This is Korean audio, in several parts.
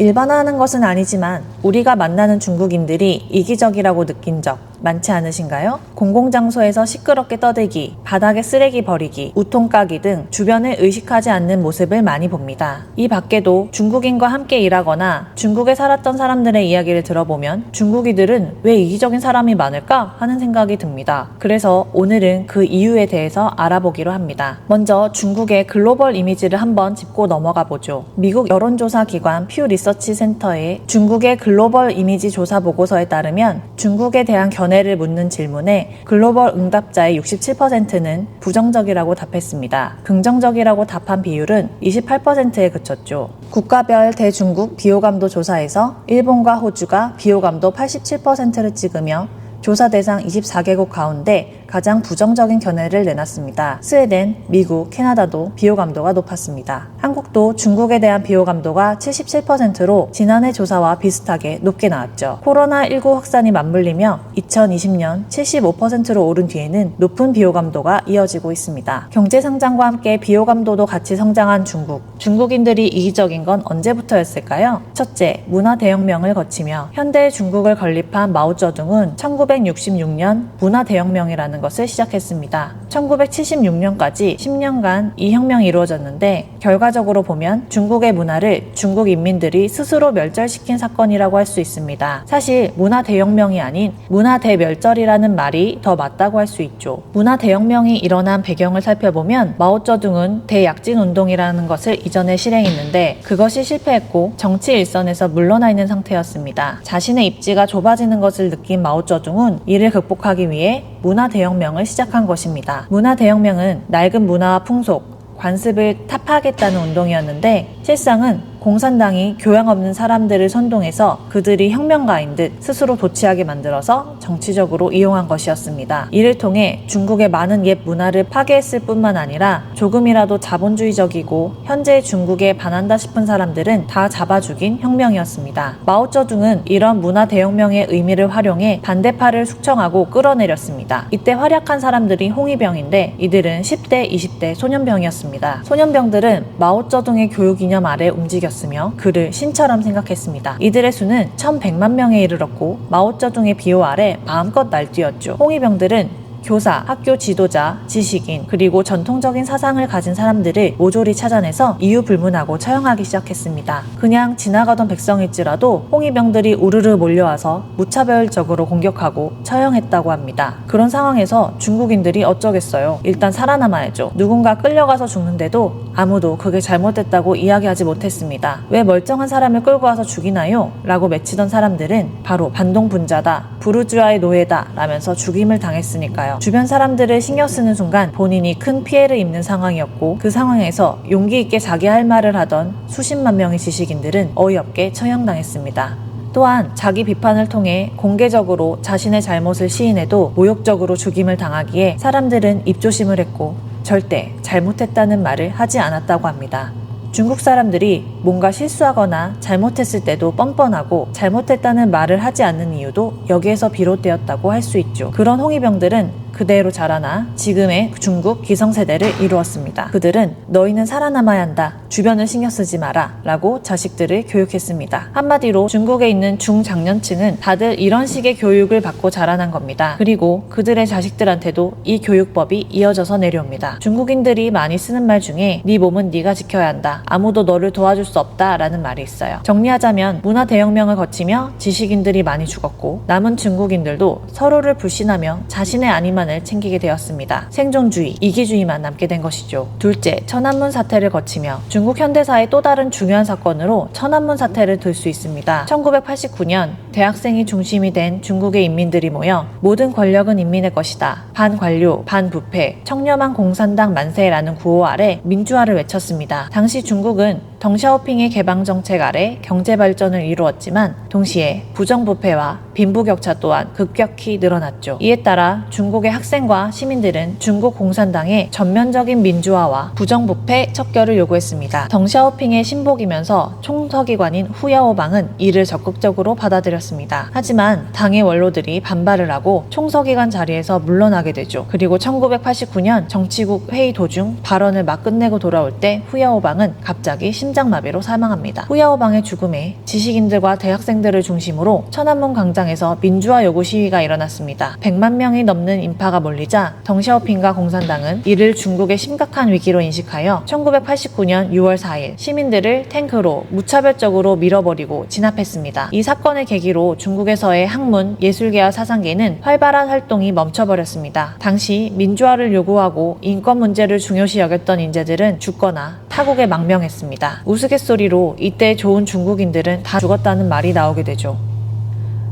일반화하는 것은 아니지만 우리가 만나는 중국인들이 이기적이라고 느낀 적 많지 않으신가요? 공공장소에서 시끄럽게 떠들기, 바닥에 쓰레기 버리기, 우통 까기 등 주변을 의식하지 않는 모습을 많이 봅니다. 이 밖에도 중국인과 함께 일하거나 중국에 살았던 사람들의 이야기를 들어보면 중국인들은 왜 이기적인 사람이 많을까 하는 생각이 듭니다. 그래서 오늘은 그 이유에 대해서 알아보기로 합니다. 먼저 중국의 글로벌 이미지를 한번 짚고 넘어가 보죠. 미국 여론조사 기관 퓨 리서치 센터의 중국의 글로벌 이미지 조사 보고서에 따르면 중국에 대한 견해를 묻는 질문에 글로벌 응답자의 67%는 부정적이라고 답했습니다. 긍정적이라고 답한 비율은 28%에 그쳤죠. 국가별 대중국 비호감도 조사에서 일본과 호주가 비호감도 87%를 찍으며 조사 대상 24개국 가운데 가장 부정적인 견해를 내놨습니다. 스웨덴, 미국, 캐나다도 비호감도가 높았습니다. 한국도 중국에 대한 비호감도가 77%로 지난해 조사와 비슷하게 높게 나왔죠. 코로나19 확산이 맞물리며 2020년 75%로 오른 뒤에는 높은 비호감도가 이어지고 있습니다. 경제 성장과 함께 비호감도도 같이 성장한 중국. 중국인들이 이기적인 건 언제부터였을까요? 첫째, 문화 대혁명을 거치며 현대 중국을 건립한 마오쩌둥은 1966년 문화 대혁명이라는 것을 시작했습니다. 1976년까지 10년간 이 혁명이 이루어졌는데 결과적으로 보면 중국의 문화를 중국 인민들이 스스로 멸절시킨 사건이라고 할 수 있습니다. 사실 문화 대혁명이 아닌 문화 대멸절이라는 말이 더 맞다고 할 수 있죠. 문화 대혁명이 일어난 배경을 살펴보면 마오쩌둥은 대약진 운동이라는 것을 이전에 실행했는데 그것이 실패했고 정치 일선에서 물러나 있는 상태였습니다. 자신의 입지가 좁아지는 것을 느낀 마오쩌둥은 이를 극복하기 위해 문화 대혁명을 시작한 것입니다. 문화 대혁명은 낡은 문화와 풍속, 관습을 타파하겠다는 운동이었는데 실상은 공산당이 교양 없는 사람들을 선동해서 그들이 혁명가인 듯 스스로 도취하게 만들어서 정치적으로 이용한 것이었습니다. 이를 통해 중국의 많은 옛 문화를 파괴했을 뿐만 아니라 조금이라도 자본주의적이고 현재 중국에 반한다 싶은 사람들은 다 잡아 죽인 혁명이었습니다. 마오쩌둥은 이런 문화 대혁명의 의미를 활용해 반대파를 숙청하고 끌어내렸습니다. 이때 활약한 사람들이 홍위병인데 이들은 10대, 20대 소년병이었습니다. 소년병들은 마오쩌둥의 교육 이념 아래 움직였으며 그를 신처럼 생각했습니다. 이들의 수는 1100만 명에 이르렀고 마오쩌둥의 비호 아래 마음껏 날뛰었죠. 홍위병들은 교사, 학교 지도자, 지식인, 그리고 전통적인 사상을 가진 사람들을 모조리 찾아내서 이유불문하고 처형하기 시작했습니다. 그냥 지나가던 백성일지라도 홍위병들이 우르르 몰려와서 무차별적으로 공격하고 처형했다고 합니다. 그런 상황에서 중국인들이 어쩌겠어요. 일단 살아남아야죠. 누군가 끌려가서 죽는데도 아무도 그게 잘못됐다고 이야기하지 못했습니다. 왜 멀쩡한 사람을 끌고 와서 죽이나요? 라고 외치던 사람들은 바로 반동분자다, 부르주아의 노예다 라면서 죽임을 당했으니까요. 주변 사람들을 신경 쓰는 순간 본인이 큰 피해를 입는 상황이었고 그 상황에서 용기 있게 자기 할 말을 하던 수십만 명의 지식인들은 어이없게 처형당했습니다. 또한 자기 비판을 통해 공개적으로 자신의 잘못을 시인해도 모욕적으로 죽임을 당하기에 사람들은 입조심을 했고 절대 잘못했다는 말을 하지 않았다고 합니다. 중국 사람들이 뭔가 실수하거나 잘못했을 때도 뻔뻔하고 잘못했다는 말을 하지 않는 이유도 여기에서 비롯되었다고 할 수 있죠. 그런 홍위병들은 그대로 자라나 지금의 중국 기성세대를 이루었습니다. 그들은 너희는 살아남아야 한다. 주변을 신경 쓰지 마라. 라고 자식들을 교육했습니다. 한마디로 중국에 있는 중장년층은 다들 이런 식의 교육을 받고 자라난 겁니다. 그리고 그들의 자식들한테도 이 교육법이 이어져서 내려옵니다. 중국인들이 많이 쓰는 말 중에 네 몸은 네가 지켜야 한다. 아무도 너를 도와줄 수 없다. 라는 말이 있어요. 정리하자면 문화 대혁명을 거치며 지식인들이 많이 죽었고 남은 중국인들도 서로를 불신하며 자신의 아니만을 챙기게 되었습니다. 생존주의, 이기주의만 남게 된 것이죠. 둘째, 천안문 사태를 거치며 중국 현대사의 또 다른 중요한 사건으로 천안문 사태를 들 수 있습니다. 1989년 대학생이 중심이 된 중국의 인민들이 모여 모든 권력은 인민의 것이다. 반관료, 반부패, 청렴한 공산당 만세라는 구호 아래 민주화를 외쳤습니다. 당시 중국은 덩샤오핑의 개방 정책 아래 경제 발전을 이루었지만 동시에 부정부패와 빈부격차 또한 급격히 늘어났죠. 이에 따라 중국의 중국의 학생과 시민들은 중국 공산당의 전면적인 민주화와 부정부패 척결을 요구했습니다. 덩샤오핑의 신복이면서 총서기관인 후야오방은 이를 적극적으로 받아들였습니다. 하지만 당의 원로들이 반발을 하고 총서기관 자리에서 물러나게 되죠. 그리고 1989년 정치국 회의 도중 발언을 막 끝내고 돌아올 때 후야오방은 갑자기 심장마비로 사망합니다. 후야오방의 죽음에 지식인들과 대학생들을 중심으로 천안문 광장에서 민주화 요구 시위가 일어났습니다. 100만 명이 넘는 인파가 몰리자 덩샤오핑과 공산당은 이를 중국의 심각한 위기로 인식하여 1989년 6월 4일 시민들을 탱크로 무차별적으로 밀어버리고 진압했습니다. 이 사건을 계기로 중국에서의 학문, 예술계와 사상계는 활발한 활동이 멈춰버렸습니다. 당시 민주화를 요구하고 인권 문제를 중요시 여겼던 인재들은 죽거나 타국에 망명했습니다. 우스갯소리로 이때 좋은 중국인들은 다 죽었다는 말이 나오게 되죠.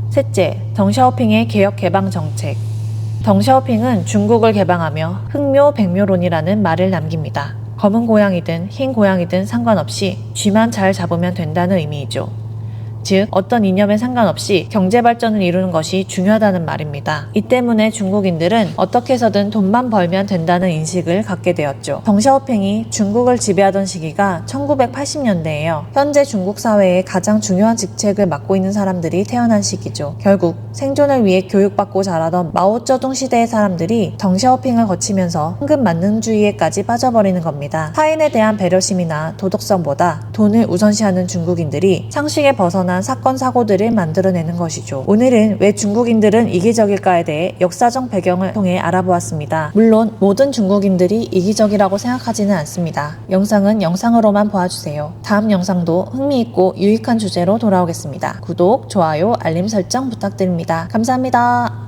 셋째, 덩샤오핑의 개혁 개방 정책. 덩샤오핑은 중국을 개방하며 흑묘 백묘론이라는 말을 남깁니다. 검은 고양이든 흰 고양이든 상관없이 쥐만 잘 잡으면 된다는 의미이죠. 즉 어떤 이념에 상관없이 경제 발전을 이루는 것이 중요하다는 말입니다. 이 때문에 중국인들은 어떻게 해서든 돈만 벌면 된다는 인식을 갖게 되었죠. 덩샤오핑이 중국을 지배하던 시기가 1980년대예요. 현재 중국 사회의 가장 중요한 직책을 맡고 있는 사람들이 태어난 시기죠. 결국 생존을 위해 교육받고 자라던 마오쩌둥 시대의 사람들이 덩샤오핑을 거치면서 황금 만능주의에까지 빠져버리는 겁니다. 타인에 대한 배려심이나 도덕성보다 돈을 우선시하는 중국인들이 상식에 벗어난 사건 사고들을 만들어내는 것이죠. 오늘은 왜 중국인들은 이기적일까에 대해 역사적 배경을 통해 알아보았습니다. 물론 모든 중국인들이 이기적이라고 생각하지는 않습니다. 영상은 영상으로만 봐주세요. 다음 영상도 흥미있고 유익한 주제로 돌아오겠습니다. 구독, 좋아요, 알림 설정 부탁드립니다. 감사합니다.